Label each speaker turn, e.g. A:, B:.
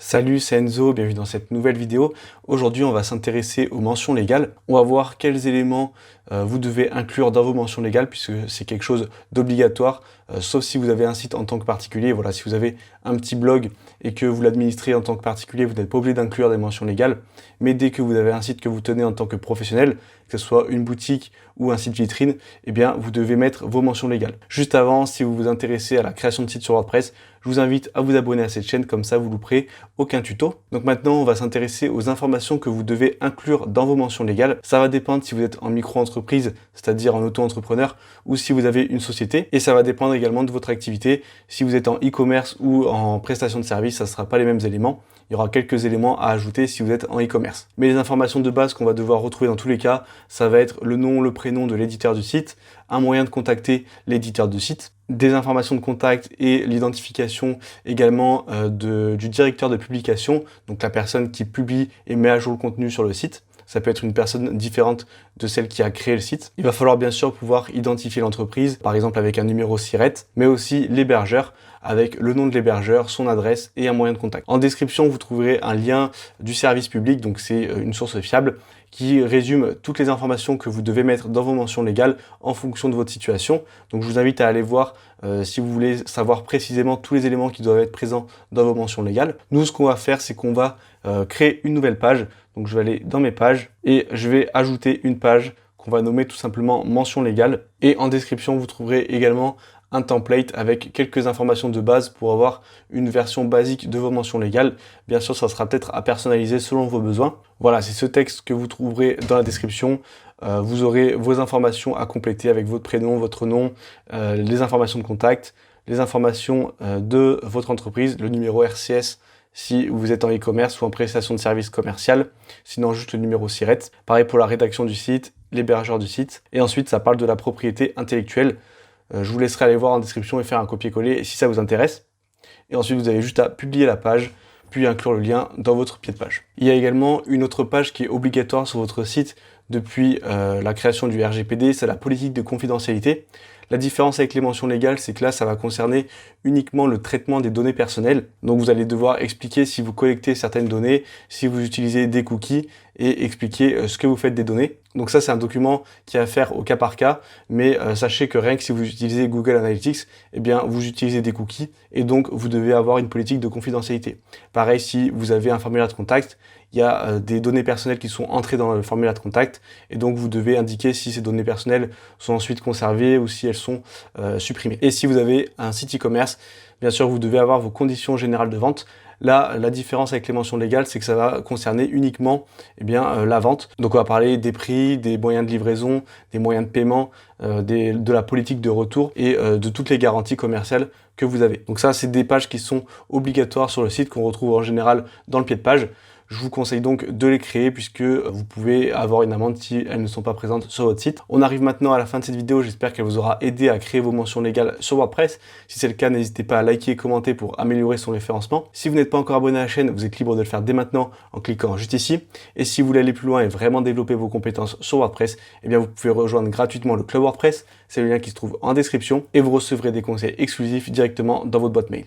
A: Salut, c'est Enzo, bienvenue dans cette nouvelle vidéo. Aujourd'hui, on va s'intéresser aux mentions légales. On va voir quels éléments vous devez inclure dans vos mentions légales puisque c'est quelque chose d'obligatoire, sauf si vous avez un site en tant que particulier. Voilà, si vous avez un petit blog et que vous l'administrez en tant que particulier, vous n'êtes pas obligé d'inclure des mentions légales. Mais dès que vous avez un site que vous tenez en tant que professionnel, que ce soit une boutique ou un site vitrine, eh bien, vous devez mettre vos mentions légales. Juste avant, si vous vous intéressez à la création de sites sur WordPress, je vous invite à vous abonner à cette chaîne, comme ça vous louperez aucun tuto. Donc maintenant, on va s'intéresser aux informations que vous devez inclure dans vos mentions légales. Ça va dépendre si vous êtes en micro-entreprise, c'est-à-dire en auto-entrepreneur, ou si vous avez une société. Et ça va dépendre également de votre activité. Si vous êtes en e-commerce ou en prestation de service, ça ne sera pas les mêmes éléments. Il y aura quelques éléments à ajouter si vous êtes en e-commerce. Mais les informations de base qu'on va devoir retrouver dans tous les cas, ça va être le nom, le prénom de l'éditeur du site, un moyen de contacter l'éditeur du site, des informations de contact et l'identification également du directeur de publication, donc la personne qui publie et met à jour le contenu sur le site. Ça peut être une personne différente de celle qui a créé le site. Il va falloir bien sûr pouvoir identifier l'entreprise, par exemple avec un numéro SIRET, mais aussi l'hébergeur, avec le nom de l'hébergeur, son adresse et un moyen de contact. En description, vous trouverez un lien du service public, donc c'est une source fiable, qui résume toutes les informations que vous devez mettre dans vos mentions légales en fonction de votre situation. Donc je vous invite à aller voir si vous voulez savoir précisément tous les éléments qui doivent être présents dans vos mentions légales. Nous, ce qu'on va faire, c'est qu'on va créer une nouvelle page. Donc je vais aller dans mes pages et je vais ajouter une page qu'on va nommer tout simplement mention légale. Et en description, vous trouverez également un template avec quelques informations de base pour avoir une version basique de vos mentions légales. Bien sûr, ça sera peut-être à personnaliser selon vos besoins. Voilà, c'est ce texte que vous trouverez dans la description. Vous aurez vos informations à compléter avec votre prénom, votre nom, les informations de contact, les informations de votre entreprise, le numéro RCS si vous êtes en e-commerce ou en prestation de service commercial, sinon juste le numéro SIRET. Pareil pour la rédaction du site, l'hébergeur du site. Et ensuite, ça parle de la propriété intellectuelle. Je vous laisserai aller voir en description et faire un copier-coller si ça vous intéresse. Et ensuite, vous avez juste à publier la page, puis inclure le lien dans votre pied de page. Il y a également une autre page qui est obligatoire sur votre site depuis la création du RGPD, c'est la politique de confidentialité. La différence avec les mentions légales, c'est que là, ça va concerner uniquement le traitement des données personnelles. Donc, vous allez devoir expliquer si vous collectez certaines données, si vous utilisez des cookies et expliquer ce que vous faites des données. Donc ça, c'est un document qui est à faire au cas par cas, mais sachez que rien que si vous utilisez Google Analytics, eh bien, vous utilisez des cookies et donc vous devez avoir une politique de confidentialité. Pareil, si vous avez un formulaire de contact, il y a des données personnelles qui sont entrées dans le formulaire de contact et donc vous devez indiquer si ces données personnelles sont ensuite conservées ou si elles sont supprimées. Et si vous avez un site e-commerce, bien sûr, vous devez avoir vos conditions générales de vente. Là, la différence avec les mentions légales, c'est que ça va concerner uniquement la vente. Donc on va parler des prix, des moyens de livraison, des moyens de paiement, de la politique de retour et de toutes les garanties commerciales que vous avez. Donc ça, c'est des pages qui sont obligatoires sur le site qu'on retrouve en général dans le pied de page. Je vous conseille donc de les créer puisque vous pouvez avoir une amende si elles ne sont pas présentes sur votre site. On arrive maintenant à la fin de cette vidéo, j'espère qu'elle vous aura aidé à créer vos mentions légales sur WordPress. Si c'est le cas, n'hésitez pas à liker et commenter pour améliorer son référencement. Si vous n'êtes pas encore abonné à la chaîne, vous êtes libre de le faire dès maintenant en cliquant juste ici. Et si vous voulez aller plus loin et vraiment développer vos compétences sur WordPress, eh bien vous pouvez rejoindre gratuitement le Club WordPress. C'est le lien qui se trouve en description et vous recevrez des conseils exclusifs directement dans votre boîte mail.